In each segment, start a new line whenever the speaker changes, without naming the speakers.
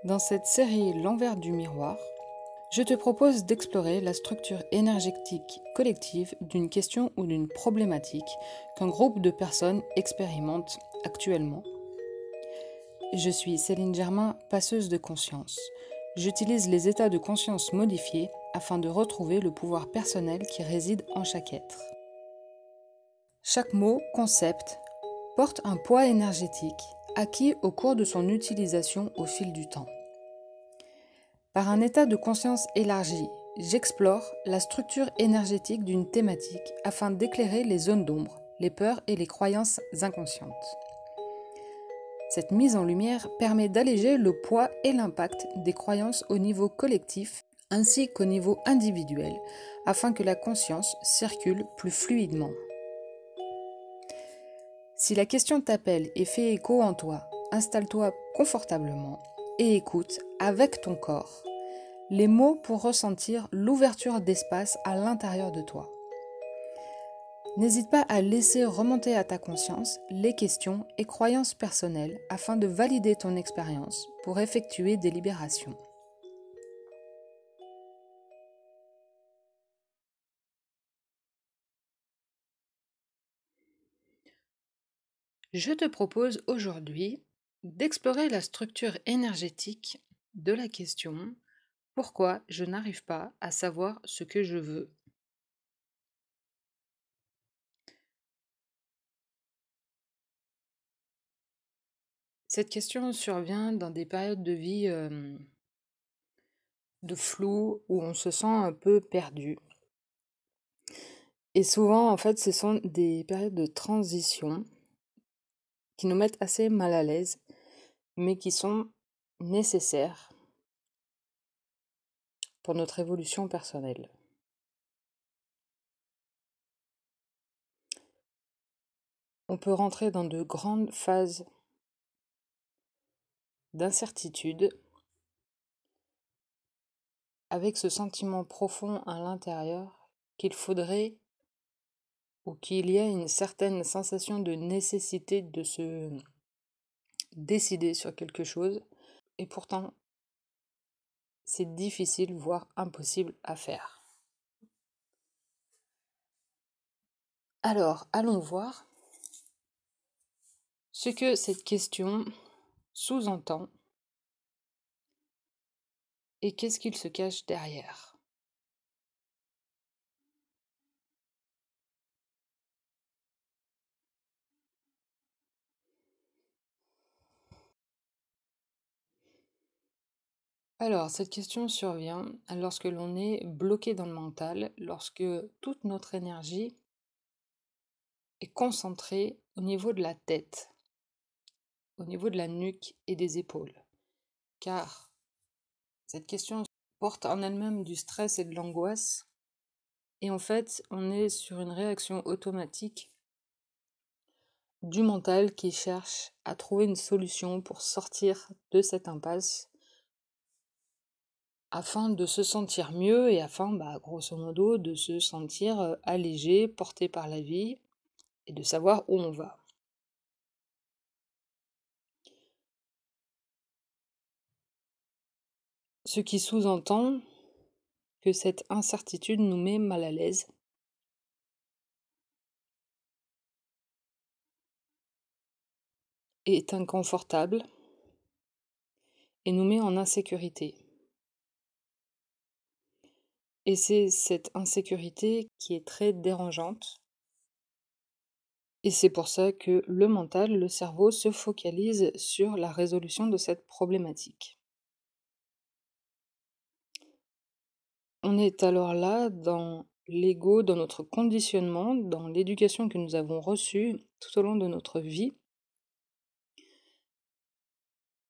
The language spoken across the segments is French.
Dans cette série L'envers du miroir, je te propose d'explorer la structure énergétique collective d'une question ou d'une problématique qu'un groupe de personnes expérimente actuellement. Je suis Céline Germain, passeuse de conscience. J'utilise les états de conscience modifiés afin de retrouver le pouvoir personnel qui réside en chaque être. Chaque mot, concept, porte un poids énergétique acquis au cours de son utilisation au fil du temps. Par un état de conscience élargi, j'explore la structure énergétique d'une thématique afin d'éclairer les zones d'ombre, les peurs et les croyances inconscientes. Cette mise en lumière permet d'alléger le poids et l'impact des croyances au niveau collectif ainsi qu'au niveau individuel, afin que la conscience circule plus fluidement. Si la question t'appelle et fait écho en toi, installe-toi confortablement et écoute avec ton corps les mots pour ressentir l'ouverture d'espace à l'intérieur de toi. N'hésite pas à laisser remonter à ta conscience les questions et croyances personnelles afin de valider ton expérience pour effectuer des libérations. Je te propose aujourd'hui d'explorer la structure énergétique de la question « Pourquoi je n'arrive pas à savoir ce que je veux ?» Cette question survient dans des périodes de vie de flou où on se sent un peu perdu. Et souvent, en fait, ce sont des périodes de transition qui nous mettent assez mal à l'aise, mais qui sont nécessaires pour notre évolution personnelle. On peut rentrer dans de grandes phases d'incertitude avec ce sentiment profond à l'intérieur qu'il faudrait ou qu'il y a une certaine sensation de nécessité de se décider sur quelque chose et pourtant c'est difficile voire impossible à faire. Alors, allons voir ce que cette question sous-entend et qu'est-ce qu'il se cache derrière. Alors, cette question survient lorsque l'on est bloqué dans le mental, lorsque toute notre énergie est concentrée au niveau de la tête, au niveau de la nuque et des épaules. Car cette question porte en elle-même du stress et de l'angoisse. Et en fait, on est sur une réaction automatique du mental qui cherche à trouver une solution pour sortir de cette impasse afin de se sentir mieux et afin, grosso modo, de se sentir allégé, porté par la vie et de savoir où on va. Ce qui sous-entend que cette incertitude nous met mal à l'aise. Est inconfortable et nous met en insécurité. Et c'est cette insécurité qui est très dérangeante. Et c'est pour ça que le mental, le cerveau, se focalise sur la résolution de cette problématique. On est alors là dans l'ego, dans notre conditionnement, dans l'éducation que nous avons reçue tout au long de notre vie,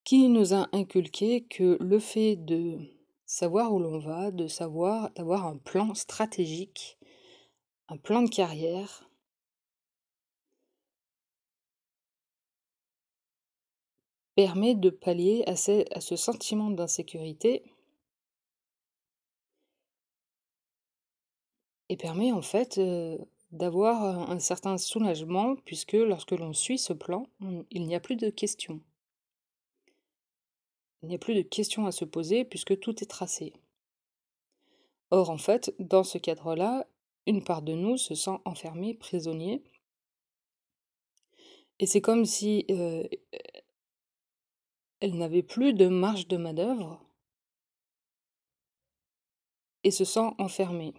qui nous a inculqué que le fait de savoir où l'on va, d'avoir un plan stratégique, un plan de carrière, permet de pallier à ce sentiment d'insécurité et permet en fait d'avoir un certain soulagement puisque lorsque l'on suit ce plan, il n'y a plus de questions. Il n'y a plus de questions à se poser puisque tout est tracé. Or, en fait, dans ce cadre-là, une part de nous se sent enfermée, prisonnier, et c'est comme si elle n'avait plus de marge de manœuvre et se sent enfermée.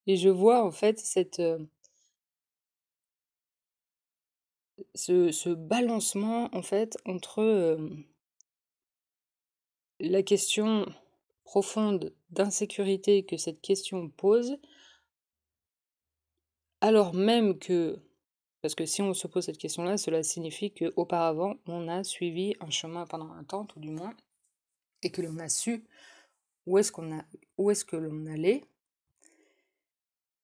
Et je vois en fait ce balancement en fait entre la question profonde d'insécurité que cette question pose, alors même que, parce que si on se pose cette question-là, cela signifie qu'auparavant, on a suivi un chemin pendant un temps, tout du moins, et que l'on a su où est-ce que l'on allait,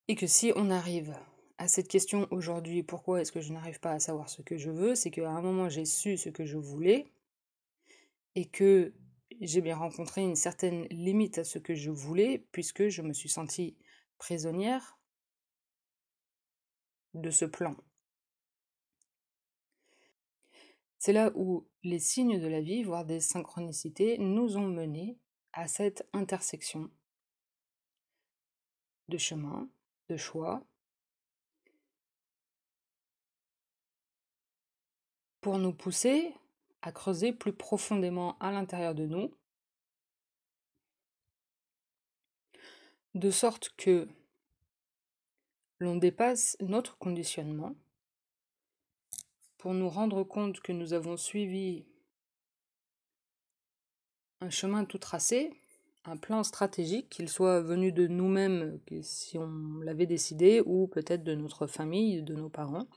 et que si on arrive à cette question aujourd'hui, pourquoi est-ce que je n'arrive pas à savoir ce que je veux, c'est qu'à un moment j'ai su ce que je voulais, et que j'ai bien rencontré une certaine limite à ce que je voulais, puisque je me suis sentie prisonnière de ce plan. C'est là où les signes de la vie, voire des synchronicités, nous ont menés à cette intersection de chemin, de choix, pour nous pousser à creuser plus profondément à l'intérieur de nous, de sorte que l'on dépasse notre conditionnement pour nous rendre compte que nous avons suivi un chemin tout tracé, un plan stratégique, qu'il soit venu de nous-mêmes, si on l'avait décidé, ou peut-être de notre famille, de nos parents,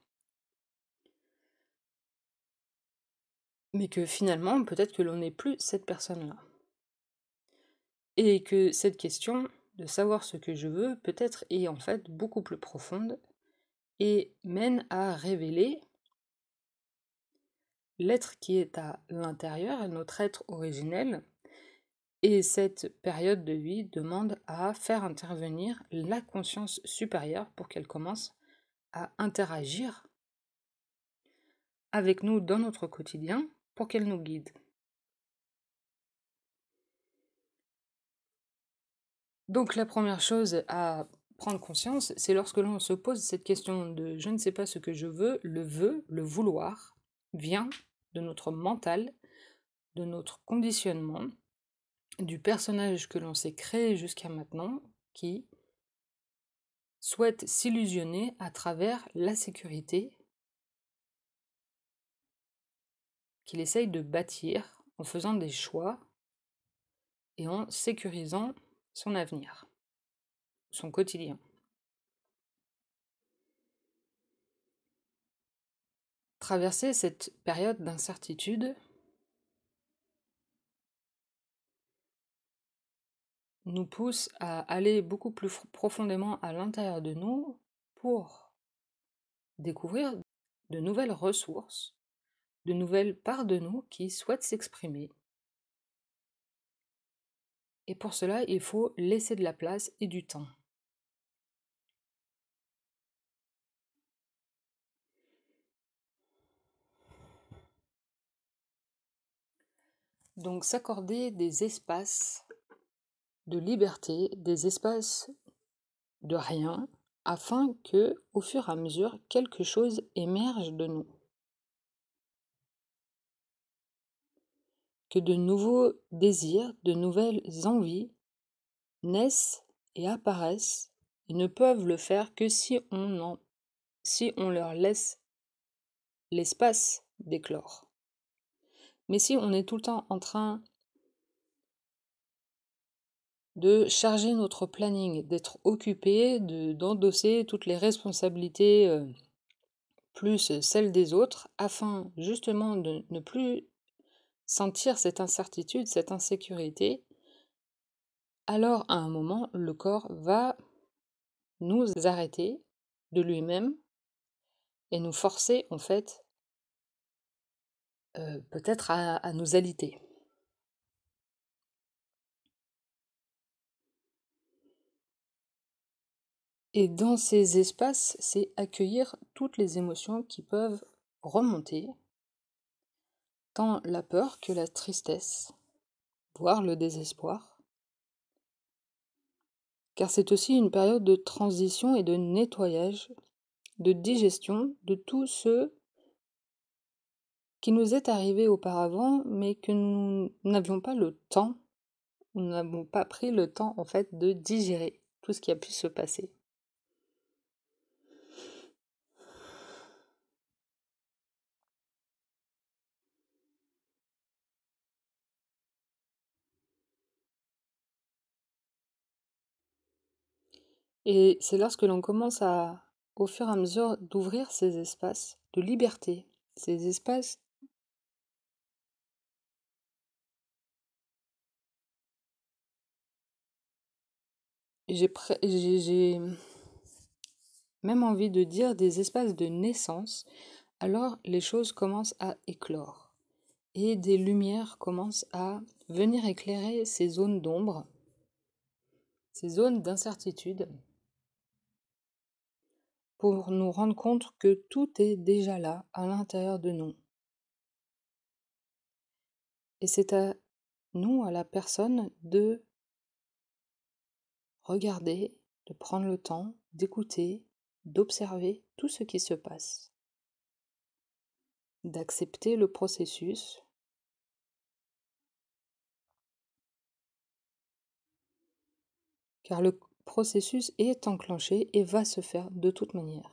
mais que finalement, peut-être que l'on n'est plus cette personne-là. Et que cette question de savoir ce que je veux, peut-être est en fait beaucoup plus profonde et mène à révéler l'être qui est à l'intérieur, notre être originel. Et cette période de vie demande à faire intervenir la conscience supérieure pour qu'elle commence à interagir avec nous dans notre quotidien pour qu'elle nous guide. Donc la première chose à prendre conscience, c'est lorsque l'on se pose cette question de je ne sais pas ce que je veux, le vouloir, vient de notre mental, de notre conditionnement, du personnage que l'on s'est créé jusqu'à maintenant, qui souhaite s'illusionner à travers la sécurité qu'il essaye de bâtir en faisant des choix et en sécurisant son avenir, son quotidien. Traverser cette période d'incertitude nous pousse à aller beaucoup plus profondément à l'intérieur de nous pour découvrir de nouvelles ressources, de nouvelles parts de nous qui souhaitent s'exprimer. Et pour cela, il faut laisser de la place et du temps. Donc s'accorder des espaces de liberté, des espaces de rien, afin que, au fur et à mesure, quelque chose émerge de nous. Que de nouveaux désirs, de nouvelles envies naissent et apparaissent, et ne peuvent le faire que si on leur laisse l'espace d'éclore. Mais si on est tout le temps en train de charger notre planning, d'être occupé, d'endosser toutes les responsabilités plus celles des autres, afin justement de ne plus sentir cette incertitude, cette insécurité, alors à un moment, le corps va nous arrêter de lui-même et nous forcer en fait peut-être à nous aliter. Et dans ces espaces, c'est accueillir toutes les émotions qui peuvent remonter tant la peur que la tristesse, voire le désespoir, car c'est aussi une période de transition et de nettoyage, de digestion de tout ce qui nous est arrivé auparavant, mais que nous n'avions pas le temps, nous n'avons pas pris le temps en fait de digérer tout ce qui a pu se passer. Et c'est lorsque l'on commence à, au fur et à mesure, d'ouvrir ces espaces de liberté, ces espaces. J'ai même envie de dire des espaces de naissance, alors les choses commencent à éclore. Et des lumières commencent à venir éclairer ces zones d'ombre, ces zones d'incertitude, pour nous rendre compte que tout est déjà là, à l'intérieur de nous. Et c'est à nous, à la personne, de regarder, de prendre le temps, d'écouter, d'observer tout ce qui se passe, d'accepter le processus, car le processus est enclenché et va se faire de toute manière.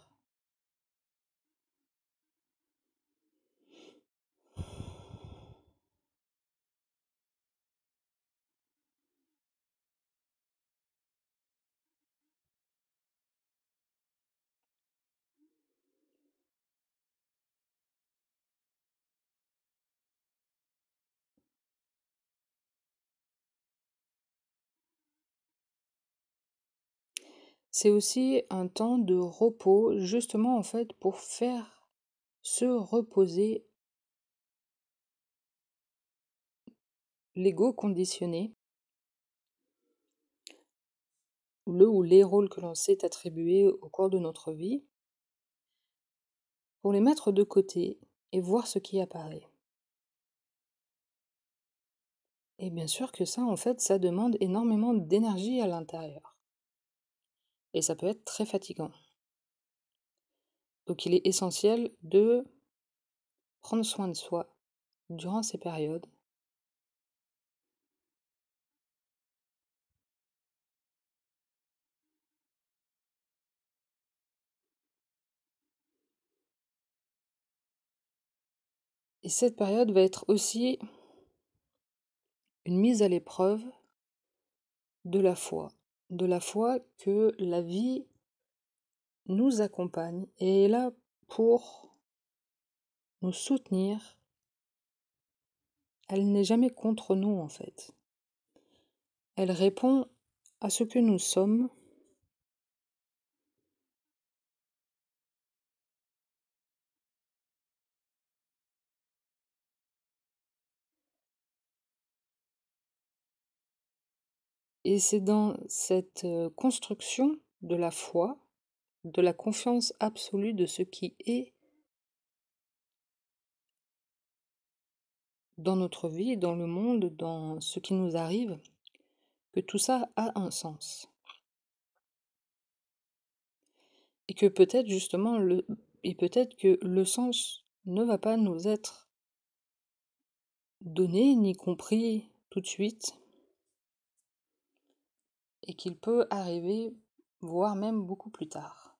C'est aussi un temps de repos, justement en fait pour faire se reposer l'ego conditionné, le ou les rôles que l'on s'est attribués au cours de notre vie, pour les mettre de côté et voir ce qui apparaît. Et bien sûr que ça, en fait, ça demande énormément d'énergie à l'intérieur. Et ça peut être très fatigant. Donc il est essentiel de prendre soin de soi durant ces périodes. Et cette période va être aussi une mise à l'épreuve de la foi que la vie nous accompagne et est là pour nous soutenir. Elle n'est jamais contre nous en fait. Elle répond à ce que nous sommes. Et c'est dans cette construction de la foi, de la confiance absolue de ce qui est dans notre vie, dans le monde, dans ce qui nous arrive, que tout ça a un sens. Et que peut-être justement peut-être que le sens ne va pas nous être donné ni compris tout de suite, et qu'il peut arriver, voire même beaucoup plus tard.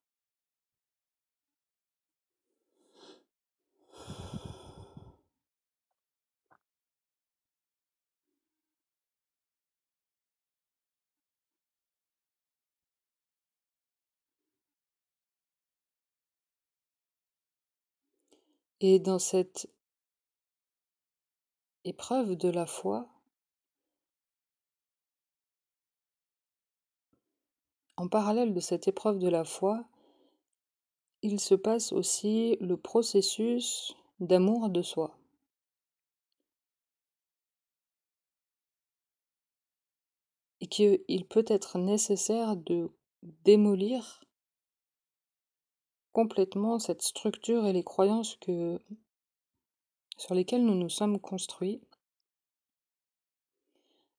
Et dans cette épreuve de la foi, en parallèle de cette épreuve de la foi, il se passe aussi le processus d'amour de soi. Et qu'il peut être nécessaire de démolir complètement cette structure et les croyances sur lesquels nous nous sommes construits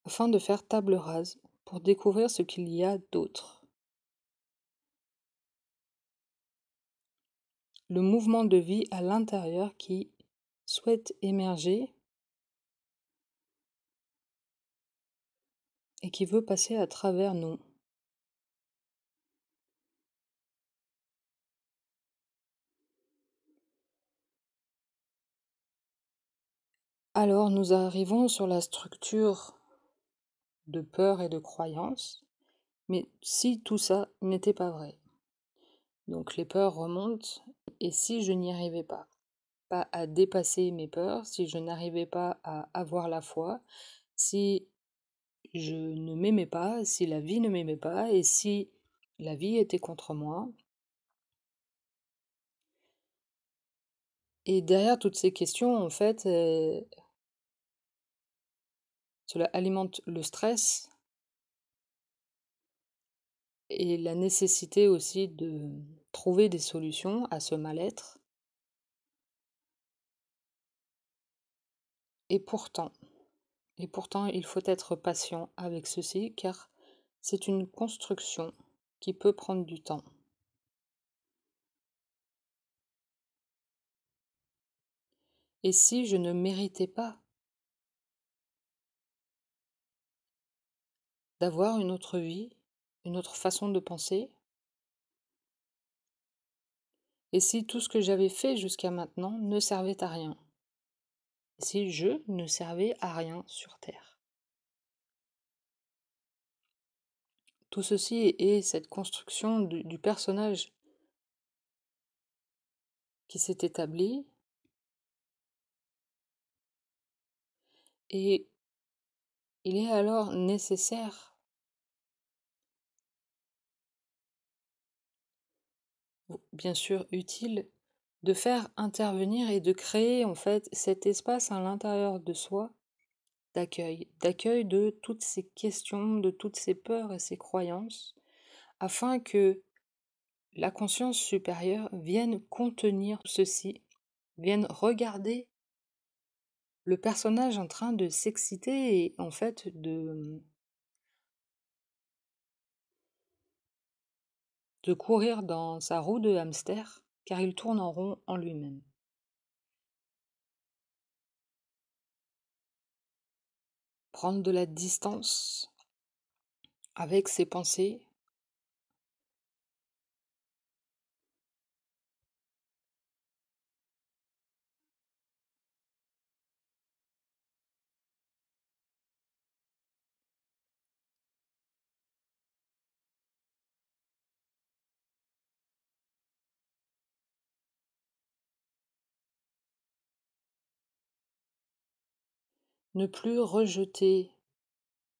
afin de faire table rase pour découvrir ce qu'il y a d'autre. Le mouvement de vie à l'intérieur qui souhaite émerger et qui veut passer à travers nous. Alors nous arrivons sur la structure de peur et de croyance, mais si tout ça n'était pas vrai. Donc les peurs remontent, et si je n'y arrivais pas à dépasser mes peurs, si je n'arrivais pas à avoir la foi, si je ne m'aimais pas, si la vie ne m'aimait pas, et si la vie était contre moi. Et derrière toutes ces questions, en fait, cela alimente le stress et la nécessité aussi de trouver des solutions à ce mal-être. Et pourtant, il faut être patient avec ceci, car c'est une construction qui peut prendre du temps. Et si je ne méritais pas d'avoir une autre vie, une autre façon de penser, et si tout ce que j'avais fait jusqu'à maintenant ne servait à rien, si je ne servais à rien sur Terre. Tout ceci est cette construction du personnage qui s'est établi, et il est alors nécessaire, bien sûr utile, de faire intervenir et de créer en fait cet espace à l'intérieur de soi d'accueil de toutes ces questions, de toutes ces peurs et ces croyances, afin que la conscience supérieure vienne contenir ceci, vienne regarder le personnage en train de s'exciter et en fait de courir dans sa roue de hamster, car il tourne en rond en lui-même. Prendre de la distance avec ses pensées, ne plus rejeter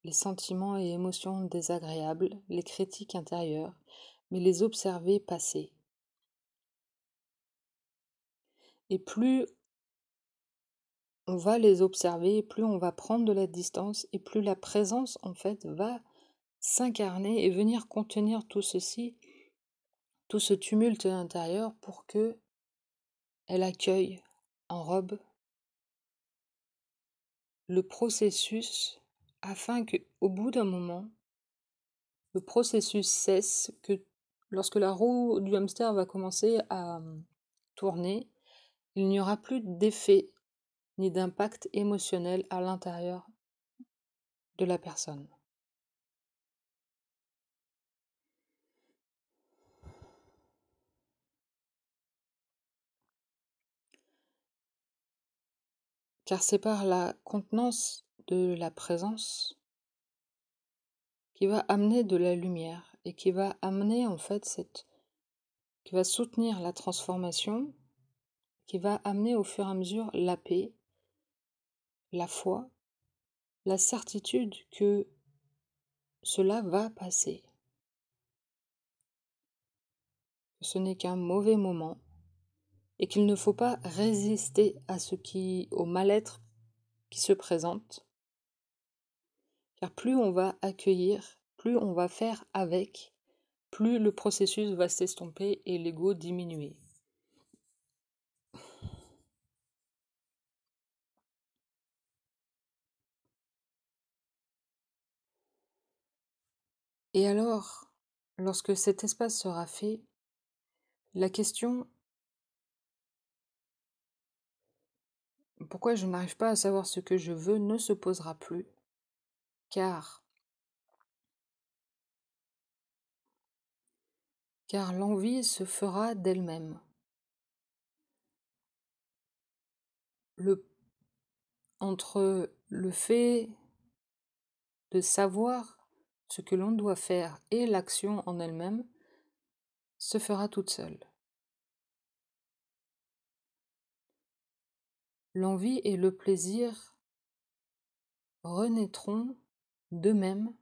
les sentiments et émotions désagréables, les critiques intérieures, mais les observer passer. Et plus on va les observer, plus on va prendre de la distance, et plus la présence, en fait, va s'incarner et venir contenir tout ceci, tout ce tumulte intérieur, pour que elle accueille, enrobe le processus, afin que, au bout d'un moment, le processus cesse, que lorsque la roue du hamster va commencer à tourner, il n'y aura plus d'effet ni d'impact émotionnel à l'intérieur de la personne. Car c'est par la contenance de la présence qui va amener de la lumière et qui va amener en fait qui va soutenir la transformation, qui va amener au fur et à mesure la paix, la foi, la certitude que cela va passer. Que ce n'est qu'un mauvais moment et qu'il ne faut pas résister au mal-être qui se présente. Car plus on va accueillir, plus on va faire avec, plus le processus va s'estomper et l'ego diminuer. Et alors, lorsque cet espace sera fait, la question pourquoi je n'arrive pas à savoir ce que je veux ne se posera plus, car, car l'envie se fera d'elle-même. Entre le fait de savoir ce que l'on doit faire et l'action en elle-même se fera toute seule. L'envie et le plaisir renaîtront d'eux-mêmes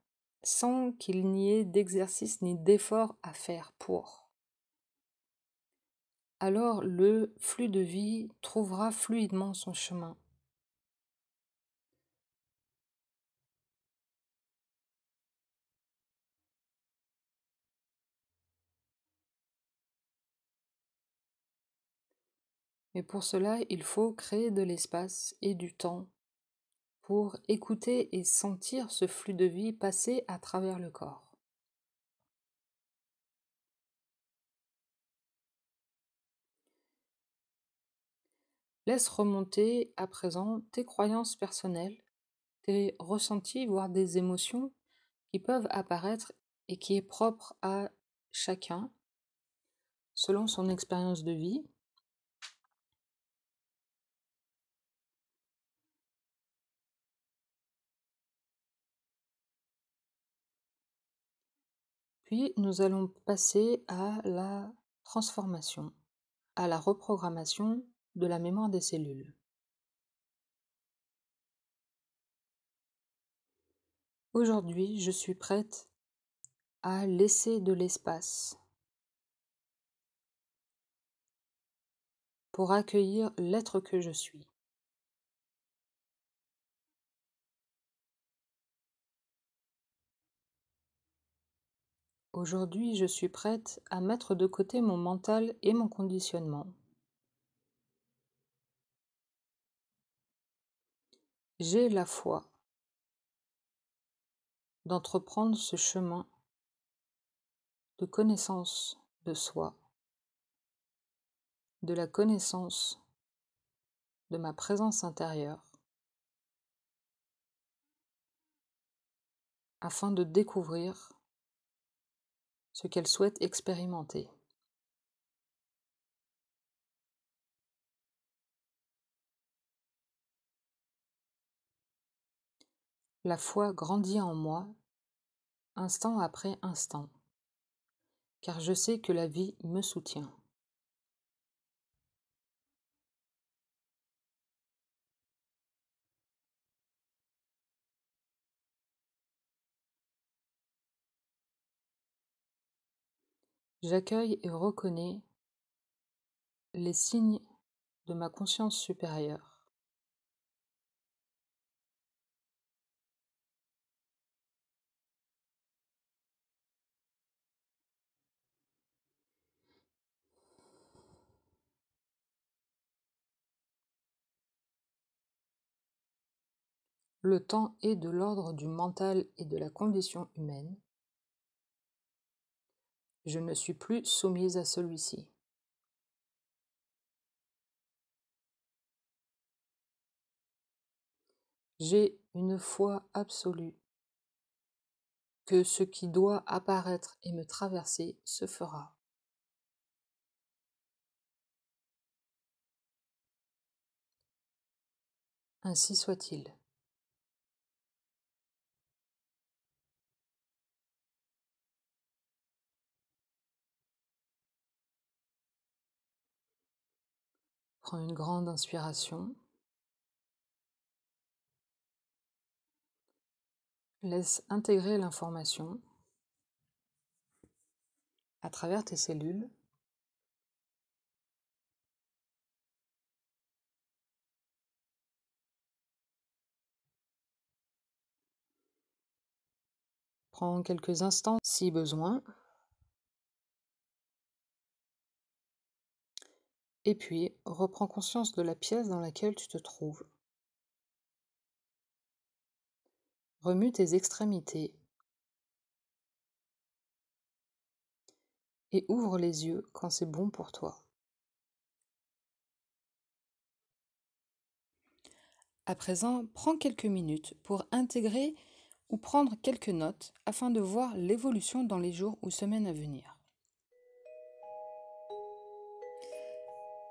sans qu'il n'y ait d'exercice ni d'effort à faire pour. Alors le flux de vie trouvera fluidement son chemin. Mais pour cela, il faut créer de l'espace et du temps pour écouter et sentir ce flux de vie passer à travers le corps. Laisse remonter à présent tes croyances personnelles, tes ressentis, voire des émotions qui peuvent apparaître et qui est propre à chacun selon son expérience de vie. Puis nous allons passer à la transformation, à la reprogrammation de la mémoire des cellules. Aujourd'hui, je suis prête à laisser de l'espace pour accueillir l'être que je suis. Aujourd'hui, je suis prête à mettre de côté mon mental et mon conditionnement. J'ai la foi d'entreprendre ce chemin de connaissance de soi, de la connaissance de ma présence intérieure, afin de découvrir ce qu'elle souhaite expérimenter. La foi grandit en moi, instant après instant, car je sais que la vie me soutient. J'accueille et reconnais les signes de ma conscience supérieure. Le temps est de l'ordre du mental et de la condition humaine. Je ne suis plus soumise à celui-ci. J'ai une foi absolue que ce qui doit apparaître et me traverser se fera. Ainsi soit-il. Prends une grande inspiration. Laisse intégrer l'information à travers tes cellules. Prends quelques instants si besoin. Et puis, reprends conscience de la pièce dans laquelle tu te trouves. Remue tes extrémités. et ouvre les yeux quand c'est bon pour toi. À présent, prends quelques minutes pour intégrer ou prendre quelques notes afin de voir l'évolution dans les jours ou semaines à venir.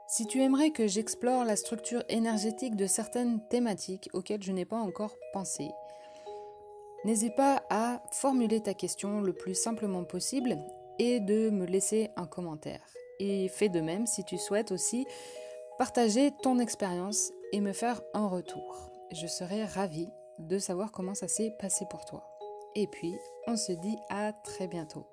Si tu aimerais que j'explore la structure énergétique de certaines thématiques auxquelles je n'ai pas encore pensé, n'hésite pas à formuler ta question le plus simplement possible et de me laisser un commentaire. Et fais de même si tu souhaites aussi partager ton expérience et me faire un retour. Je serai ravie de savoir comment ça s'est passé pour toi. Et puis, on se dit à très bientôt.